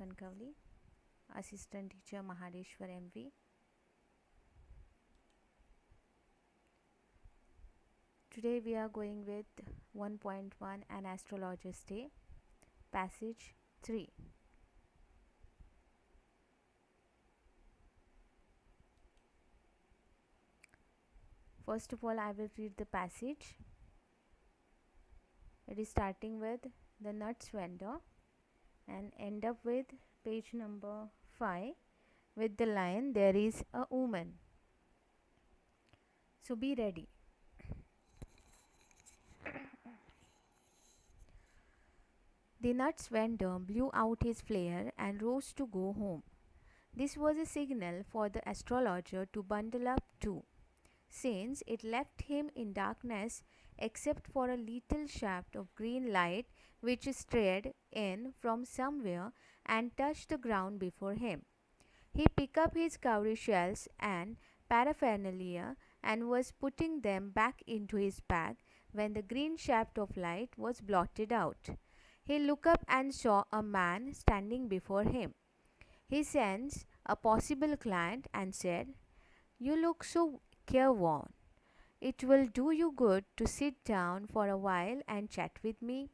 Kankavli, Assistant Teacher Mahadeshwar MV. Today we are going with 1.1 An Astrologer's Day, Passage 3. First of all, I will read the passage. It is starting with the nuts vendor and end up with page number 5 with the line, "There is a woman." So be ready. The nuts vendor blew out his flare and rose to go home. This was a signal for the astrologer to bundle up too, since it left him in darkness except for a little shaft of green light which strayed in from somewhere and touched the ground before him. He picked up his cowrie shells and paraphernalia and was putting them back into his bag when the green shaft of light was blotted out. He looked up and saw a man standing before him. He sensed a possible client and said, "You look so careworn. It will do you good to sit down for a while and chat with me."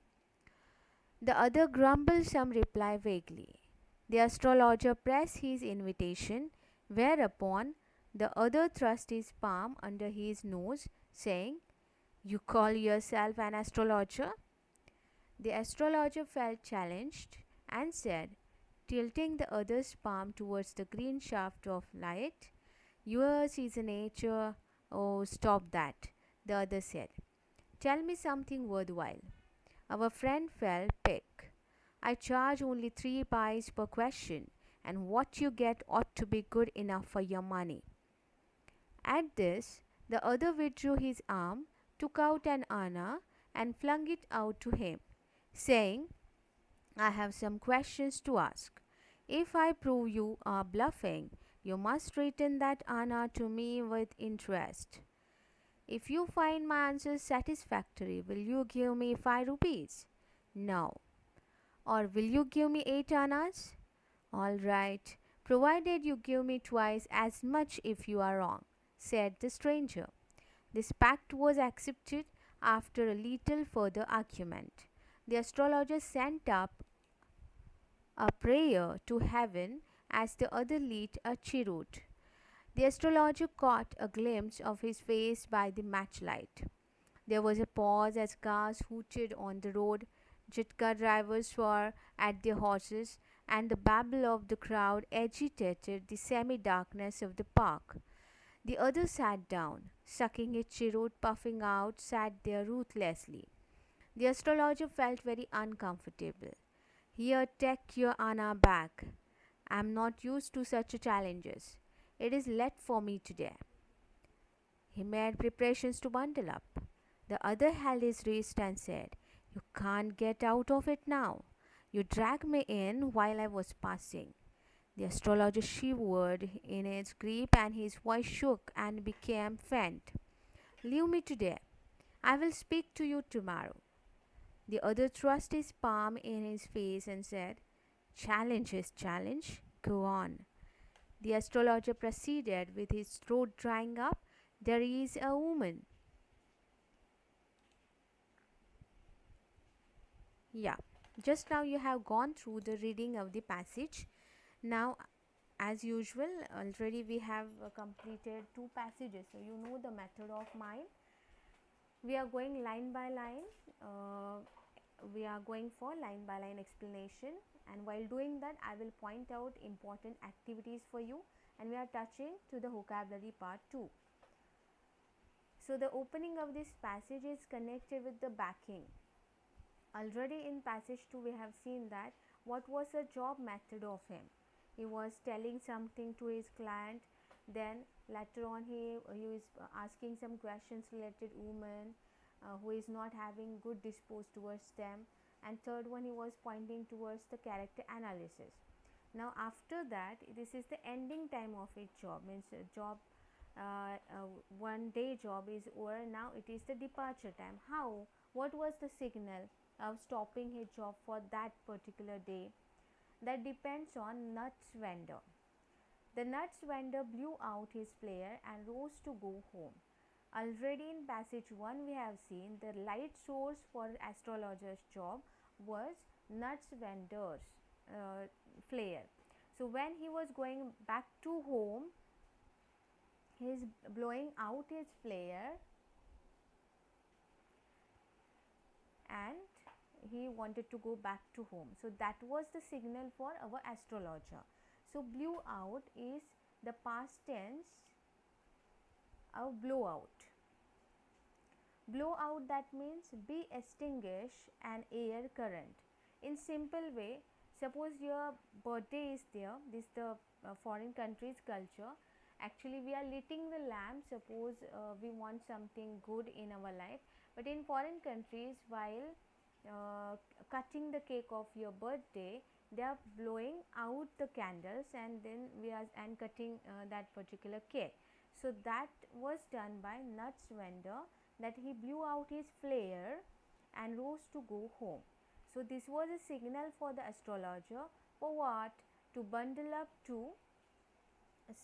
The other grumbled some reply vaguely. The astrologer pressed his invitation, whereupon the other thrust his palm under his nose, saying, "You call yourself an astrologer?" The astrologer felt challenged and said, tilting the other's palm towards the green shaft of light, "Yours is a nature." "Oh, stop that," the other said. "Tell me something worthwhile." Our friend fell pick. "I charge only 3 pies per question, and what you get ought to be good enough for your money." At this, the other withdrew his arm, took out an anna, and flung it out to him, saying, "I have some questions to ask. If I prove you are bluffing, you must return that anna to me with interest. If you find my answers satisfactory, will you give me 5 rupees?" "No." "Or will you give me 8 annas?" "All right, provided you give me twice as much if you are wrong," said the stranger. This pact was accepted after a little further argument. The astrologer sent up a prayer to heaven as the other lit a cheroot. The astrologer caught a glimpse of his face by the matchlight. There was a pause as cars hooted on the road, jitka drivers swore at their horses, and the babble of the crowd agitated the semi-darkness of the park. The other sat down, sucking his cheroot, puffing out, sat there ruthlessly. The astrologer felt very uncomfortable. "Here, take your anna back. I am not used to such challenges. It is late for me today." He made preparations to bundle up. The other held his wrist and said, "You can't get out of it now. You dragged me in while I was passing." The astrologer shivered in his grip and his voice shook and became faint. "Leave me today. I will speak to you tomorrow." The other thrust his palm in his face and said, "Challenge is challenge. Go on." The astrologer proceeded with his throat drying up. "There is a woman." Yeah, just now you have gone through the reading of the passage. Now, as usual, already we have completed 2 passages, so you know the method of mine. We are going line by line. We are going for line by line explanation, and while doing that I will point out important activities for you, and we are touching to the vocabulary part too. So the opening of this passage is connected with the backing. Already in passage 2 we have seen that what was the job method of him. He was telling something to his client, then later on he is asking some questions related woman who is not having good disposed towards them, and third one he was pointing towards the character analysis. Now after that, this is the ending time of his job, means job 1 day job is over. Now it is the departure time. How, what was the signal of stopping his job for that particular day? that depends on nuts vendor. The nuts vendor blew out his flare and rose to go home. Already in passage 1 we have seen the light source for astrologer's job was nuts vendor's flare. So when he was going back to home, he is blowing out his flare and he wanted to go back to home. So that was the signal for our astrologer. So blew out is the past tense of blowout. Blowout, that means be extinguish an air current. In simple way, suppose your birthday is there, this is the foreign country's culture. Actually we are lighting the lamp, suppose we want something good in our life, but in foreign countries while cutting the cake of your birthday, they are blowing out the candles and then we are cutting that particular cake. So that was done by nuts vendor, that he blew out his flare and rose to go home. So this was a signal for the astrologer for what? To bundle up too,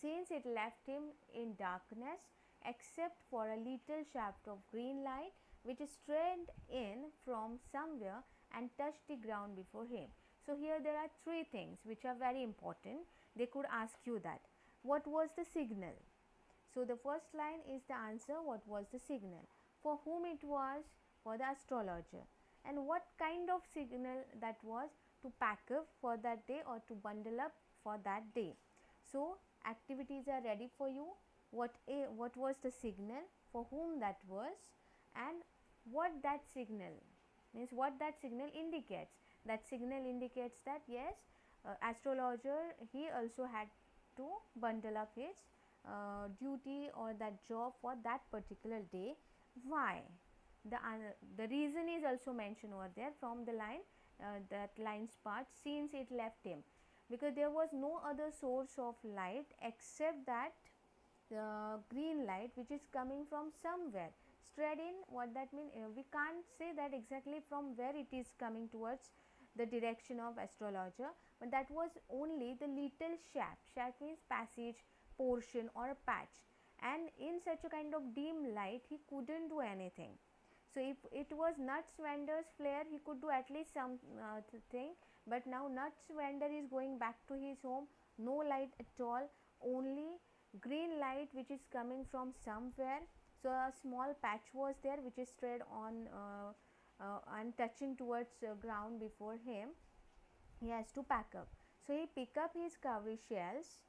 since it left him in darkness except for a little shaft of green light which streamed in from somewhere and touched the ground before him. So here there are three things which are very important. They could ask you that. What was the signal? So the first line is the answer, what was the signal? For whom it was? For the astrologer. And what kind of signal that was? To pack up for that day or to bundle up for that day. So activities are ready for you. What was the signal, for whom that was, and what that signal means, what that signal indicates. That signal indicates that yes, astrologer, he also had to bundle up his duty or that job for that particular day. Why? The reason is also mentioned over there from the line, that line's part, since it left him, because there was no other source of light except that green light which is coming from somewhere straight in. What that means, we can't say that exactly from where it is coming towards the direction of astrologer, but that was only the little shaft. Shaft means passage, portion or a patch, and in such a kind of dim light he couldn't do anything. So if it was nuts vendor's flare, he could do at least some thing, but now nuts vendor is going back to his home, no light at all, only green light which is coming from somewhere. So a small patch was there which is straight on and touching towards ground before him. He has to pack up. So he pick up his cowrie shells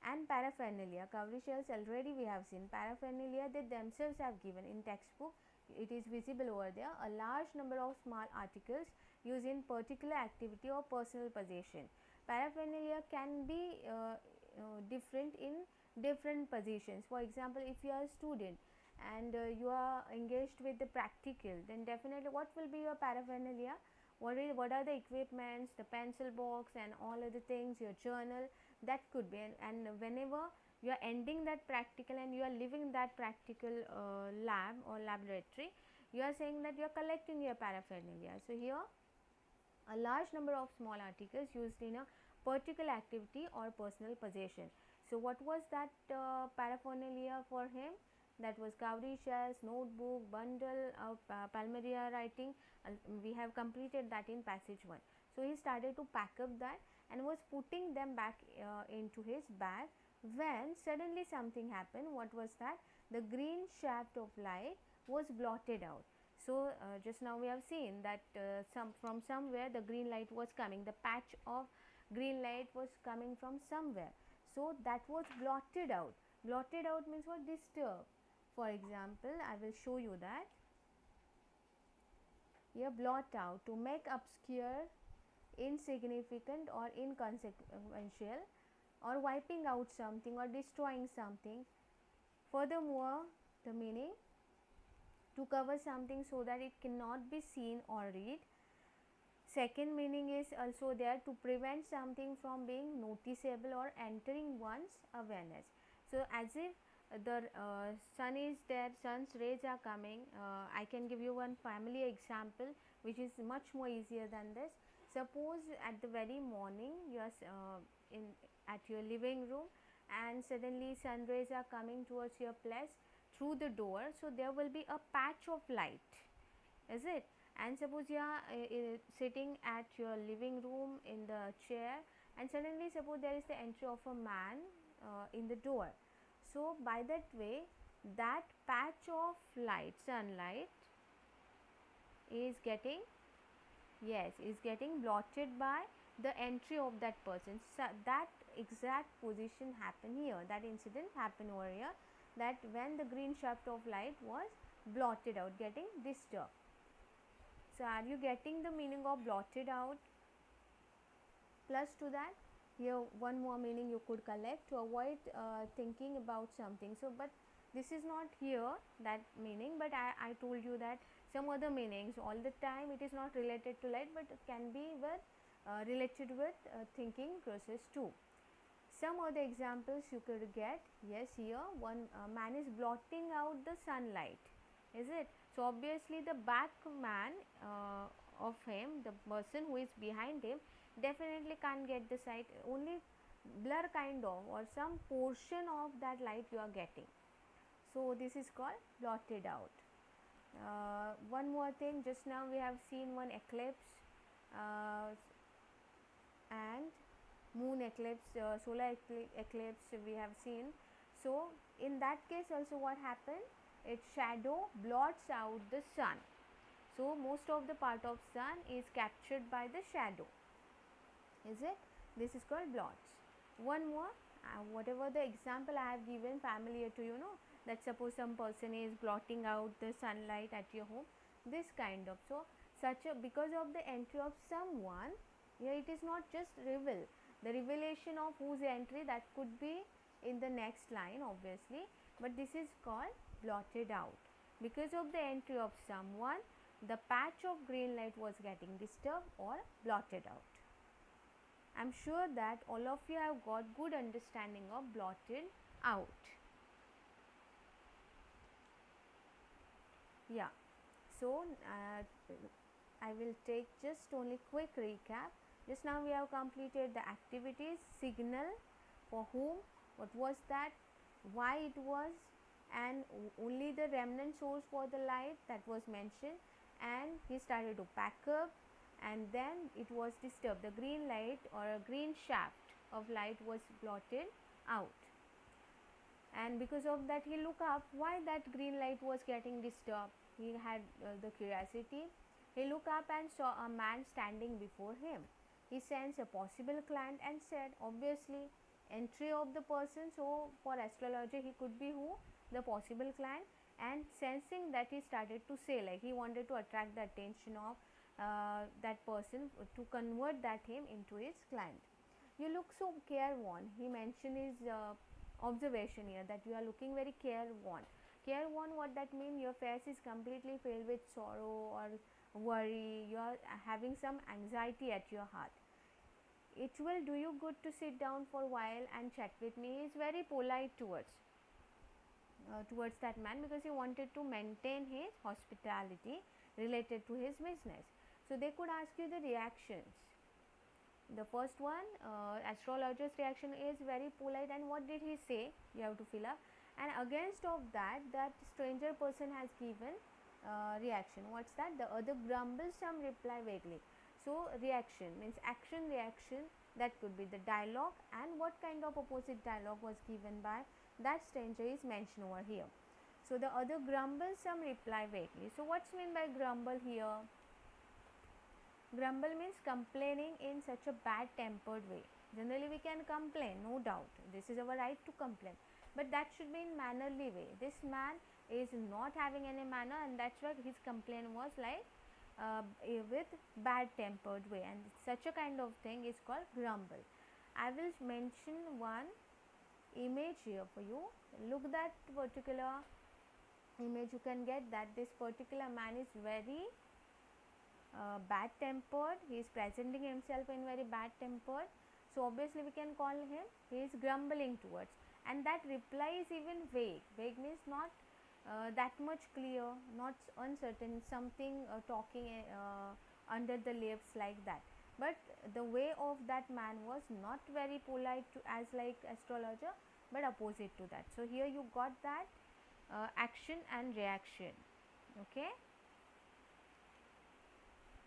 and paraphernalia. Cowrie shells already we have seen. Paraphernalia they themselves have given in textbook. It is visible over there. A large number of small articles used in particular activity or personal possession. Paraphernalia can be different in different positions. For example, if you are a student and you are engaged with the practical, then definitely what will be your paraphernalia? What are the equipments, the pencil box and all other things, your journal, that could be. And whenever you are ending that practical and you are leaving that practical lab or laboratory, you are saying that you are collecting your paraphernalia. So here a large number of small articles used in a particular activity or personal possession. So what was that paraphernalia for him? That was cowrie shells, notebook, bundle of palmyra writing. We have completed that in passage 1. So he started to pack up that and was putting them back into his bag, when suddenly something happened. What was that? The green shaft of light was blotted out. So just now we have seen that from somewhere the green light was coming, the patch of green light was coming from somewhere. So that was blotted out. Blotted out means what? Disturbed. For example, I will show you that. Here, blot out, to make obscure, insignificant or inconsequential, or wiping out something or destroying something. Furthermore, the meaning, to cover something so that it cannot be seen or read. Second meaning is also there, to prevent something from being noticeable or entering one's awareness. So as if the sun is there, sun's rays are coming. I can give you one family example which is much more easier than this. Suppose at the very morning you are in at your living room, and suddenly sun rays are coming towards your place through the door, so there will be a patch of light, is it? And suppose you are sitting at your living room in the chair, and suddenly suppose there is the entry of a man in the door. So by that way, that patch of light, sunlight, is getting, yes, is getting blotted by the entry of that person. So that exact position happened here, that incident happened over here, that when the green shaft of light was blotted out, getting disturbed. So are you getting the meaning of blotted out? Plus to that, here one more meaning you could collect to avoid thinking about something. So but this is not here that meaning, but I told you that some other meanings all the time it is not related to light, but it can be with related with thinking process too. Some other examples you could get, yes, here one man is blotting out the sunlight, is it? So obviously the back man of him, the person who is behind him, definitely can't get the sight, only blur kind of or some portion of that light you are getting. So this is called blotted out. One more thing, just now we have seen one eclipse and moon eclipse, solar eclipse we have seen. So in that case also what happened, its shadow blots out the sun. So most of the part of sun is captured by the shadow, is it? This is called blots. One more, whatever the example I have given familiar to you, know that suppose some person is blotting out the sunlight at your home, this kind of. So such a, because of the entry of someone here, it is not just reveal, the revelation of whose entry, that could be in the next line obviously, but this is called blotted out. Because of the entry of someone, the patch of green light was getting disturbed or blotted out. I am sure that all of you have got good understanding of blotted out. Yeah, so I will take just only quick recap. Just now we have completed the activities, signal, for whom, what was that, why it was, and only the remnant source for the light that was mentioned, and he started to pack up, and then it was disturbed, the green light or a green shaft of light was blotted out, and because of that he looked up why that green light was getting disturbed. He had the curiosity. He looked up and saw a man standing before him. He sensed a possible client and said, obviously entry of the person, so for astrologer he could be who, the possible client, and sensing that he started to say, like he wanted to attract the attention of that person to convert that him into his client. You look so careworn, he mentioned his observation here, that you are looking very careworn. Careworn, what that means, your face is completely filled with sorrow or worry, you are having some anxiety at your heart. It will do you good to sit down for a while and chat with me. He is very polite towards that man, because he wanted to maintain his hospitality related to his business. So they could ask you the reactions. The first one, astrologer's reaction is very polite, and what did he say, you have to fill up, and against of that, that stranger person has given reaction. What's that? The other grumbles, some reply vaguely. So reaction means action, reaction, that could be the dialogue, and what kind of opposite dialogue was given by that stranger is mentioned over here. So the other grumbles, some reply vaguely. So what's mean by grumble here? Grumble means complaining in such a bad tempered way. Generally we can complain, no doubt, this is our right to complain, but that should be in mannerly way. This man is not having any manner, and that's why his complaint was like with bad tempered way, and such a kind of thing is called grumble. I will mention one image here for you. Look that particular image, you can get that this particular man is very bad tempered. He is presenting himself in very bad tempered, so obviously we can call him, he is grumbling towards, and that reply is even vague. Vague means not that much clear, not uncertain, something talking under the lips like that. but the way of that man was not very polite to as like astrologer, but opposite to that. So here you got that action and reaction. Okay,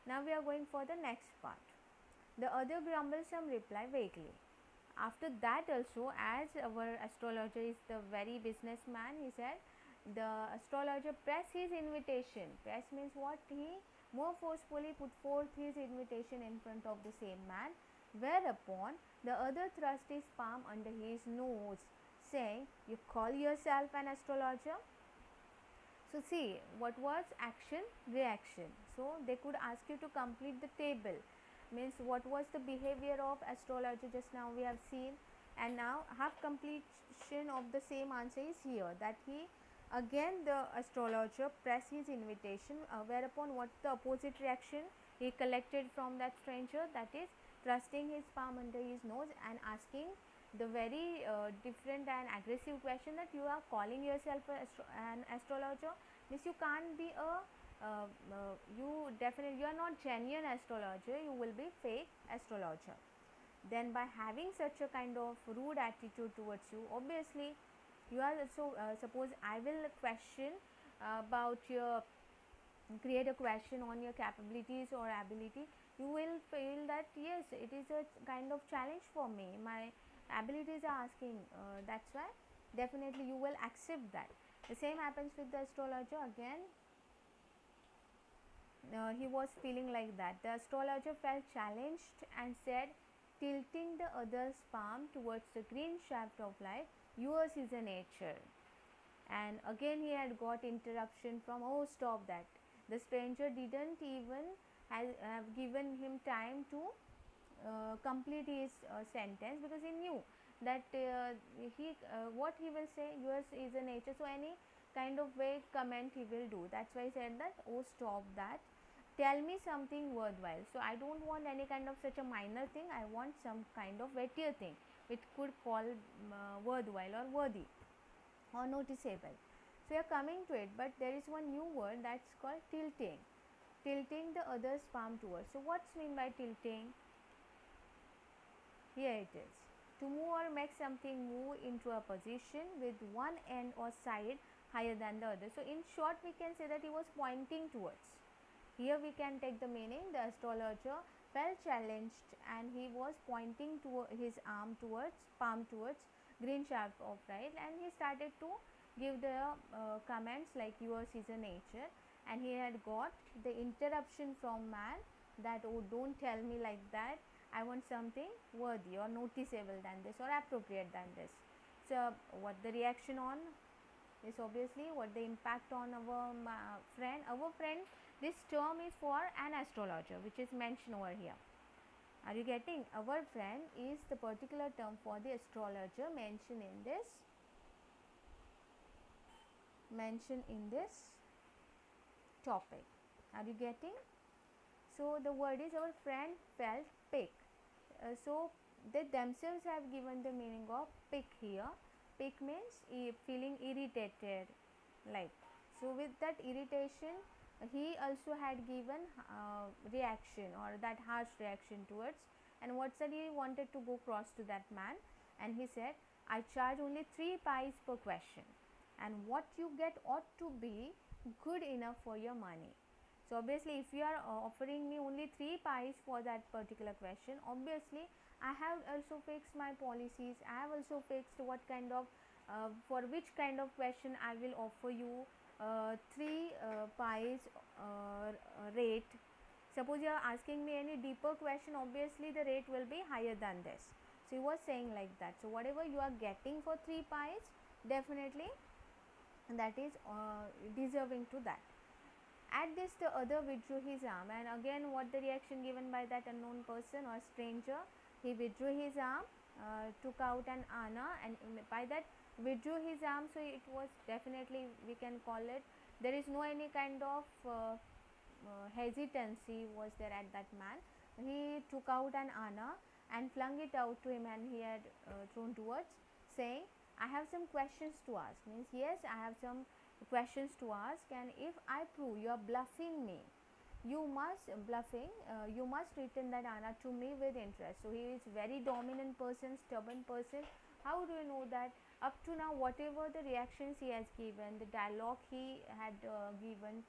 now we are going for the next part. The other grumblesome reply vaguely. After that also, as our astrologer is the very businessman, he said the astrologer pressed his invitation. Press means what? He more forcefully put forth his invitation in front of the same man, whereupon the other thrust his palm under his nose, saying, "You call yourself an astrologer?" So see, what was action, reaction. So they could ask you to complete the table, means what was the behavior of astrologer just now we have seen, and now half completion of the same answer is here, that he again the astrologer pressed his invitation, whereupon what the opposite reaction he collected from that stranger, that is thrusting his palm under his nose and asking the very different and aggressive question that you are calling yourself an astrologer, means you can't be a you definitely, you are not genuine astrologer, you will be fake astrologer. Then by having such a kind of rude attitude towards you, obviously you are also suppose I will question about your, create a question on your capabilities or ability, you will feel that yes, it is a kind of challenge for me, my abilities are asking, that's why definitely you will accept that. The same happens with the astrologer. Again he was feeling like that. The astrologer felt challenged and said, tilting the other's palm towards the green shaft of light, yours is a nature. And again he had got interruption from, oh stop that. The stranger didn't even have given him time to complete his sentence, because he knew that what he will say, yours is a nature, so any kind of vague comment he will do. That's why he said that, oh stop that, tell me something worthwhile. So I don't want any kind of such a minor thing, I want some kind of weightier thing which could call worthwhile or worthy or noticeable. So we are coming to it, but there is one new word that's called tilting. Tilting the other's palm towards. So what's mean by tilting? Here it is. To move or make something move into a position with one end or side higher than the other. So in short we can say that he was pointing towards. Here we can take the meaning, the astrologer felt challenged and he was pointing to his palm towards green shaft of right, and he started to give the comments like yours is a nature, and he had got the interruption from man that, oh don't tell me like that, I want something worthy or noticeable than this or appropriate than this. So what the reaction on is, obviously what the impact on our friend, this term is for an astrologer which is mentioned over here. Are you getting? Our friend is the particular term for the astrologer mentioned in this topic. Are you getting? So the word is, our friend felt pique. So they themselves have given the meaning of pique here. Pique means feeling irritated, like. So with that irritation, he also had given reaction or that harsh reaction towards, and what said, he wanted to go cross to that man, and he said, I charge only 3 pies per question, and what you get ought to be good enough for your money. So obviously if you are offering me only 3 pies for that particular question, obviously I have also fixed my policies, I have also fixed what kind of for which kind of question I will offer you 3 pies rate. Suppose you are asking me any deeper question, obviously the rate will be higher than this. So he was saying like that. So whatever you are getting for 3 pies, definitely that is deserving to that. At this the other withdrew his arm, and again what the reaction given by that unknown person or stranger, he withdrew his arm, took out an anna, and by that withdrew his arm, so it was definitely, we can call it, there is no any kind of hesitancy was there at that man. He took out an anna and flung it out to him, and he had thrown towards, saying, I have some questions to ask. Means yes, I have some questions to ask, and if I prove you are bluffing me, you must return that Anna to me with interest. So he is very dominant person, stubborn person. How do you know that? Up to now, whatever the reactions he has given, the dialogue he had given,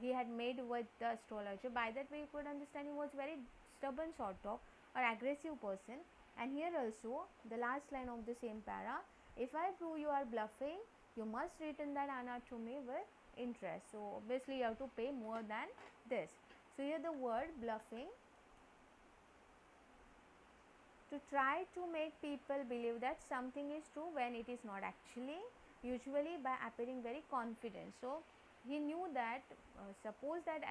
he had made with the astrologer, by that way you could understand he was very stubborn sort of or aggressive person. And here also the last line of the same para, if I prove you are bluffing, you must return that Anna to me with interest. So obviously you have to pay more than this. So here the word bluffing, to try to make people believe that something is true when it is not actually, usually by appearing very confident. So he knew that suppose that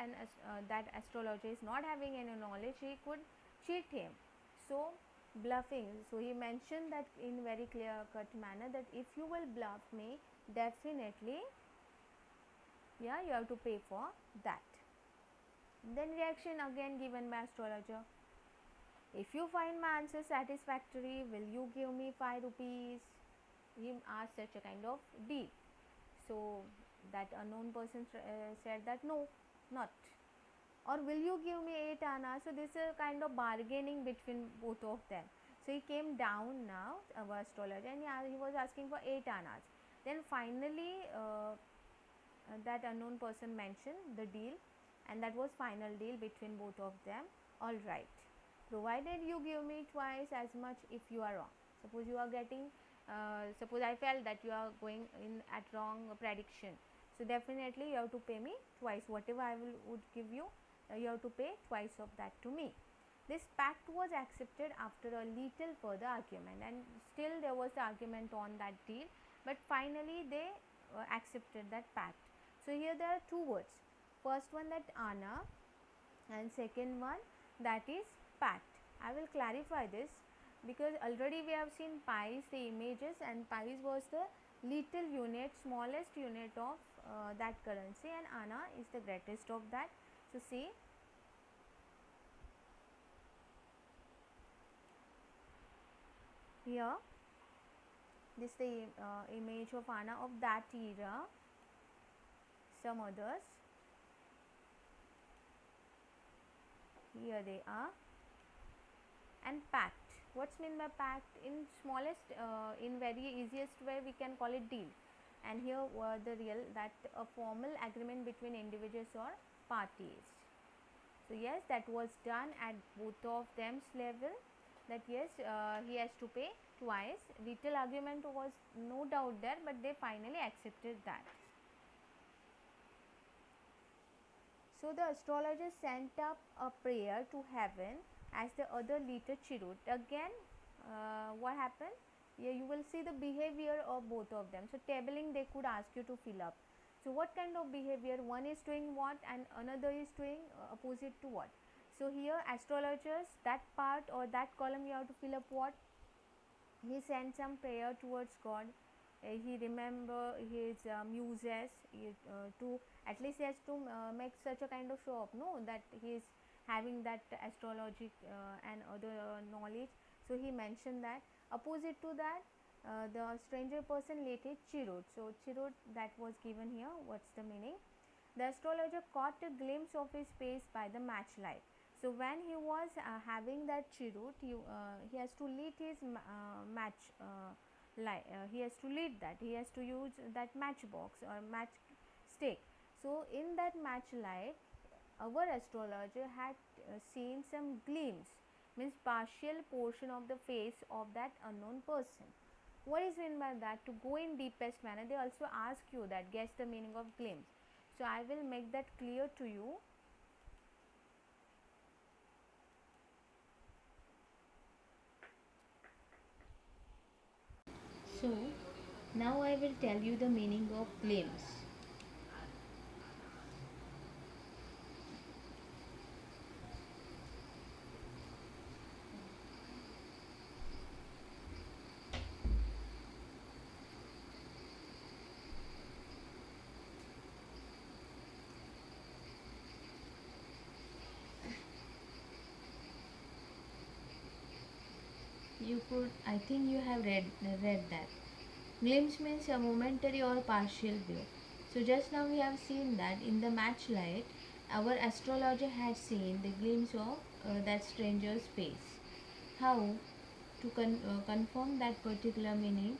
that astrologer is not having any knowledge, he could cheat him. So bluffing, so he mentioned that in very clear cut manner that if you will bluff me, definitely yeah, you have to pay for that. Then reaction again given by astrologer, if you find my answer satisfactory, will you give me 5 rupees? He asked such a kind of deal. So that unknown person said that no, not. Or will you give me 8 annas? So this is a kind of bargaining between both of them. So he came down now, our astrologer, and he was asking for 8 annas. Then finally that unknown person mentioned the deal, and that was final deal between both of them. All right, provided you give me twice as much if you are wrong. Suppose you are getting suppose I felt that you are going in at wrong prediction, so definitely you have to pay me twice. Whatever I would give you, you have to pay twice of that to me. This pact was accepted after a little further argument, and still there was the argument on that deal, but finally they accepted that pact. So here there are two words, first one that Anna, and second one that is pact. I will clarify this because already we have seen pies, the images, and pies was the little unit, smallest unit of that currency, and Anna is the greatest of that. So see, here this the image of Anna of that era, some others, here they are. And pact, what's mean by pact? In smallest in very easiest way we can call it deal, and here the real that a formal agreement between individuals or parties. So yes, that was done at both of them's level, that yes, he has to pay twice. Little argument was no doubt there, but they finally accepted that. So the astrologer sent up a prayer to heaven as the other leader Chirut. Again, what happened? Yeah, you will see the behavior of both of them. So tabling they could ask you to fill up. So what kind of behavior? One is doing what and another is doing opposite to what. So here astrologers, that part or that column you have to fill up what? He sent some prayer towards God. He remember his muses, to at least he has to make such a kind of show up, no, that he is having that astrology and other knowledge. So he mentioned that. Opposite to that, the stranger person later Chirut. So Chirut, that was given here. What's the meaning? The astrologer caught a glimpse of his face by the matchlight. So when he was having that Chirut, he has to lead his match light. He has to lead that. He has to use that matchbox or match stick. So in that match light, our astrologer had seen some glimpse, means partial portion of the face of that unknown person. What is meant by that? To go in deepest manner, they also ask you that guess the meaning of glimpse. So I will make that clear to you. So now I will tell you the meaning of glimpse. You could, I think you have read that. Glimpse means a momentary or partial view. So just now we have seen that in the match light, Our astrologer had seen the glimpse of that stranger's face. How to confirm that particular meaning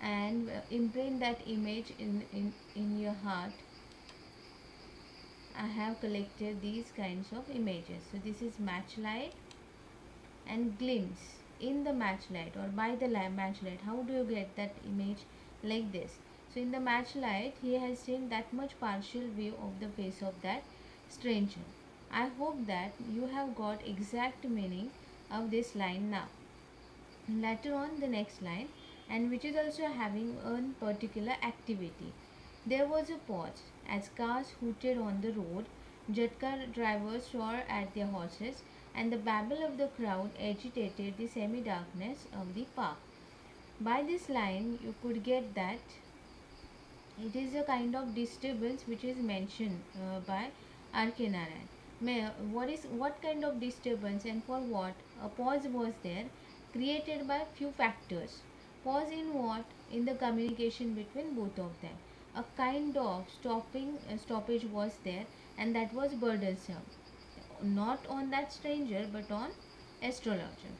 and imprint that image in your heart. I have collected these kinds of images. So this is matchlight and glimpse in the matchlight or by the matchlight. How do you get that image like this? So in the matchlight, he has seen that much partial view of the face of that stranger. I hope that you have got exact meaning of this line now. Later on, the next line, and which is also having a particular activity. There was a pause as cars hooted on the road, Jatka drivers swore at their horses, and the babble of the crowd agitated the semi darkness of the park. By this line, you could get that it is a kind of disturbance which is mentioned by R.K. Narayan. What kind of disturbance and for what? A pause was there, created by few factors. Pause in what? In the communication between both of them. A kind of stoppage was there, and that was burdensome. Not on that stranger, but on astrologer.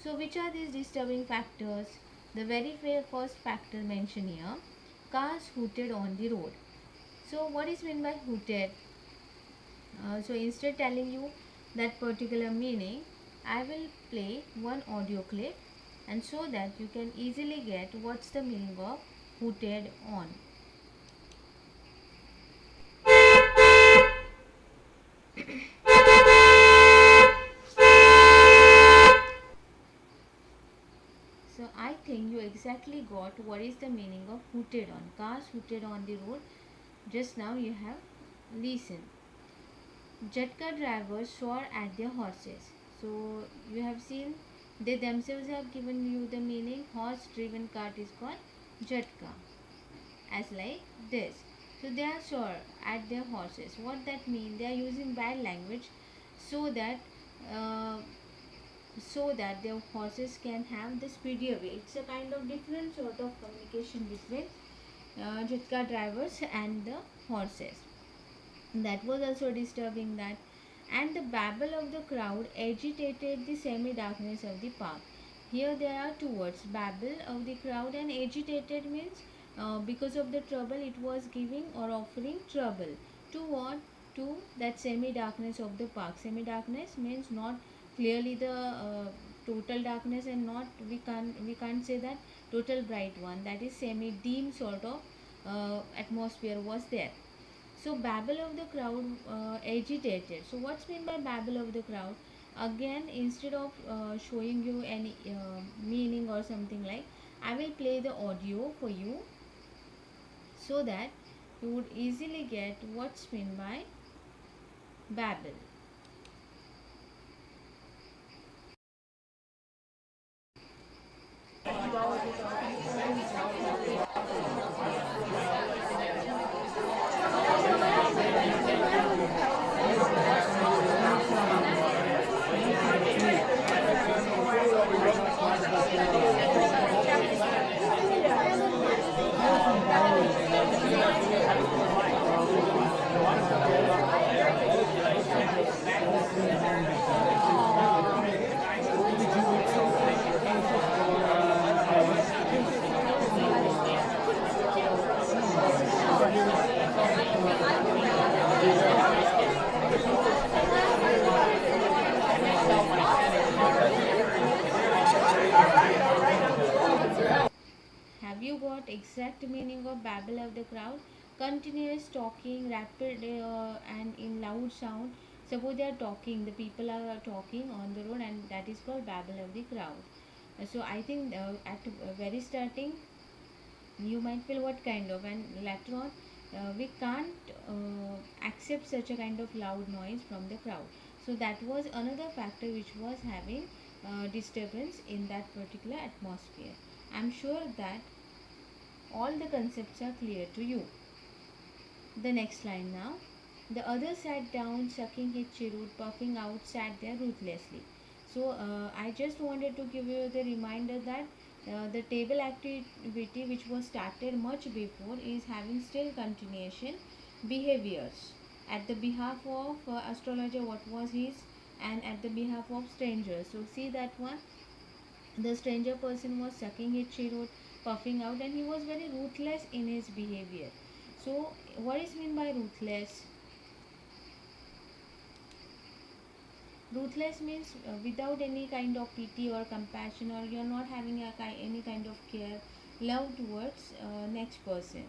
So, which are these disturbing factors? The very first factor mentioned here, cars hooted on the road. So, what is meant by hooted? So, instead telling you that particular meaning, I will play one audio clip and so that you can easily get what's the meaning of hooted on. So I think you exactly got what is the meaning of hooted on. Cars hooted on the road. Just now you have listened. Jatka drivers swore at their horses. So you have seen they themselves have given you the meaning. Horse driven cart is called Jatka. As like this. So they are swore at their horses. What that means? They are using bad language so that uh, their horses can have the speedier way. It's a kind of different sort of communication between Jitka drivers and the horses. That was also disturbing that. And the babble of the crowd agitated the semi-darkness of the park. Here there are two words, babble of the crowd and agitated means because of the trouble it was giving or offering trouble. To what? To that semi-darkness of the park. Semi-darkness means not clearly the total darkness and not we can't say that total bright one. That is semi-dim sort of atmosphere was there. So babble of the crowd agitated. So what's meant by babble of the crowd? Again, instead of showing you any meaning or something like, I will play the audio for you so that you would easily get what's meant by babble. Have you got exact meaning of babble of the crowd? Continuous talking, rapid and in loud sound. Suppose they are talking, the people are talking on the road, and that is called babble of the crowd. So I think at very starting you might feel what kind of, and later on we can't accept such a kind of loud noise from the crowd. So that was another factor which was having disturbance in that particular atmosphere. I'm sure that all the concepts are clear to you. The next line now. The other sat down, sucking his cheroot, puffing out, sat there ruthlessly. So I just wanted to give you the reminder that the table activity which was started much before is having still continuation behaviors. At the behalf of astrologer, what was his, and at the behalf of strangers. So see that one, the stranger person was sucking his cheroot, puffing out, and he was very ruthless in his behavior. So what is meant by ruthless? Ruthless means without any kind of pity or compassion, or you're not having any kind of care, love towards next person.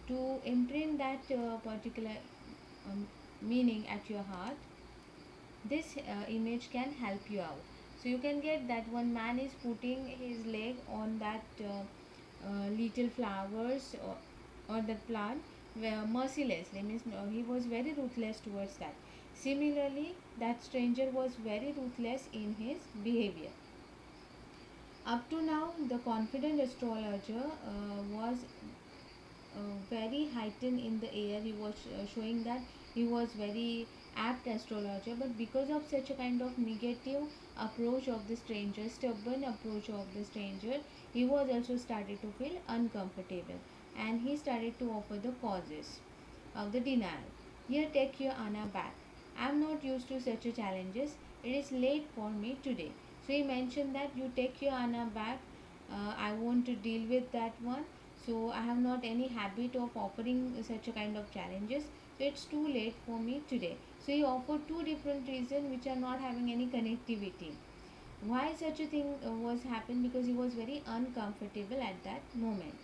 To imprint that particular um, meaning at your heart, this image can help you out. So you can get that one man is putting his leg on that little flowers, or that plant, where mercilessly means he was very ruthless towards that. Similarly, that stranger was very ruthless in his behavior. Up to now, the confident astrologer was very heightened in the air. He was showing that he was very apt astrologer, but because of such a kind of negative approach of the stranger, stubborn approach of the stranger, he was also started to feel uncomfortable, and he started to offer the causes of the denial. Here, take your Anna back. I am not used to such a challenges. It is late for me today. So he mentioned that you take your Anna back. I want to deal with that one. So I have not any habit of offering such a kind of challenges. So it's too late for me today. So he offered two different reasons which are not having any connectivity. Why such a thing was happened? Because he was very uncomfortable at that moment,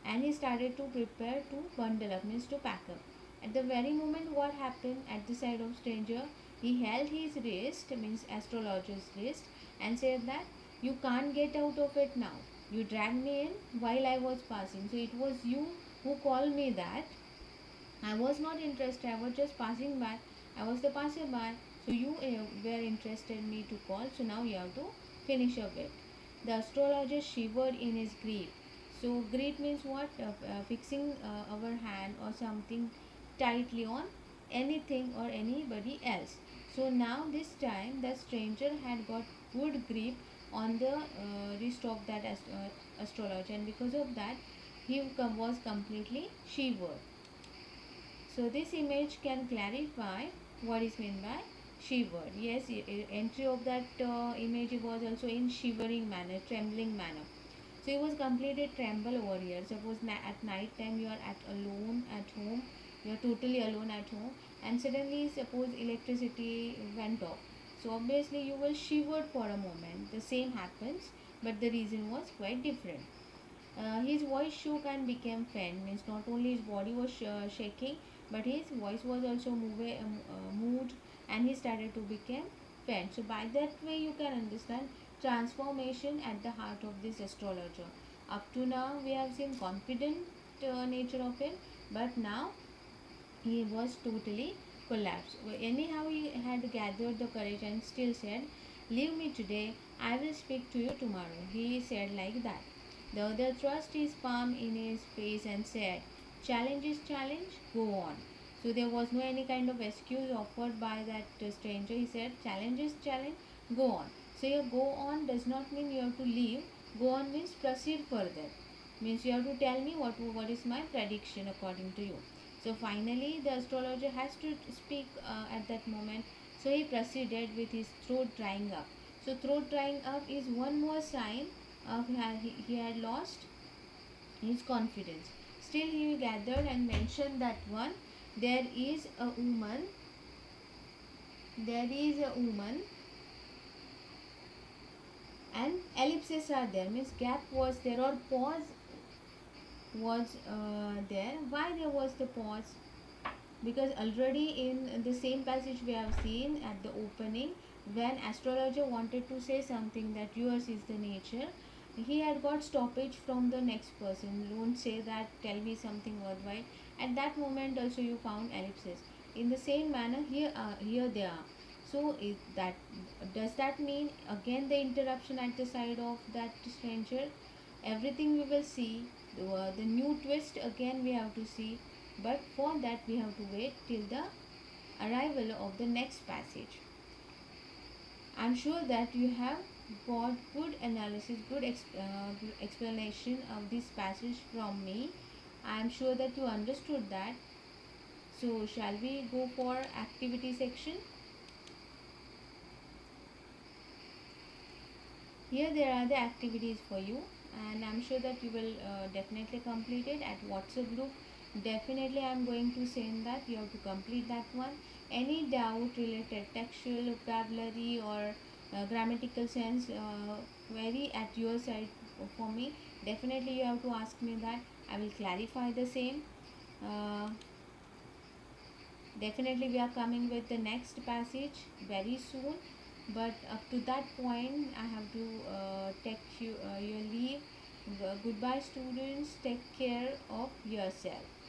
and he started to prepare to bundle up, means to pack up. At the very moment, what happened at the side of stranger, he held his wrist, means astrologer's wrist, and said that you can't get out of it now. You dragged me in while I was passing, so it was you who called me that. I was not interested. I was just passing by. I was the passerby. So you were interested me to call. So now you have to finish up it. The astrologer shivered in his grief. So grief means what? Fixing our hand or something tightly on anything or anybody else. So now this time the stranger had got good grip on the wrist of that astrologer, and because of that he was completely shivered. So this image can clarify what is meant by shivered. Yes, entry of that image was also in shivering manner, trembling manner. So it was completely tremble over here. Suppose at night time you are at alone at home, you are totally alone at home, and suddenly suppose electricity went off. So obviously you will shiver for a moment. The same happens, but the reason was quite different. His voice shook and became faint. Means not only his body was shaking, but his voice was also moved, and he started to become faint. So by that way, you can understand transformation at the heart of this astrologer. Up to now, we have seen confident nature of him, but now he was totally collapsed. Anyhow, he had gathered the courage and still said, "Leave me today, I will speak to you tomorrow." He said like that. The other thrust his palm in his face and said, "Challenge is challenge, go on." So there was no any kind of excuse offered by that stranger. He said, "Challenge is challenge, go on." So your go on does not mean you have to leave. Go on means proceed further. Means you have to tell me what is my prediction according to you. So finally, the astrologer has to speak at that moment. So he proceeded with his throat drying up. So throat drying up is one more sign of he had lost his confidence. Still, he gathered and mentioned that one. There is a woman. There is a woman, and ellipses are there. Means gap was there or pause was there. Why there was the pause? Because already in the same passage we have seen at the opening, when astrologer wanted to say something that yours is the nature, he had got stoppage from the next person. Don't say that, tell me something worthwhile. At that moment also you found ellipses. In the same manner here they are. So that does that mean again the interruption at the side of that stranger? Everything we will see, the new twist again we have to see, but for that we have to wait till the arrival of the next passage. I'm sure that you have got good analysis, good explanation of this passage from me. I'm sure that you understood that. So shall we go for activity section? Here there are the activities for you, and I'm sure that you will definitely complete it at WhatsApp group. Definitely I'm going to send that you have to complete that one. Any doubt related textual vocabulary or grammatical sense query at your side for me, definitely you have to ask me that. I will clarify the same. uh, Definitely we are coming with the next passage very soon, but up to that point I have to take you your leave. Goodbye students, take care of yourself.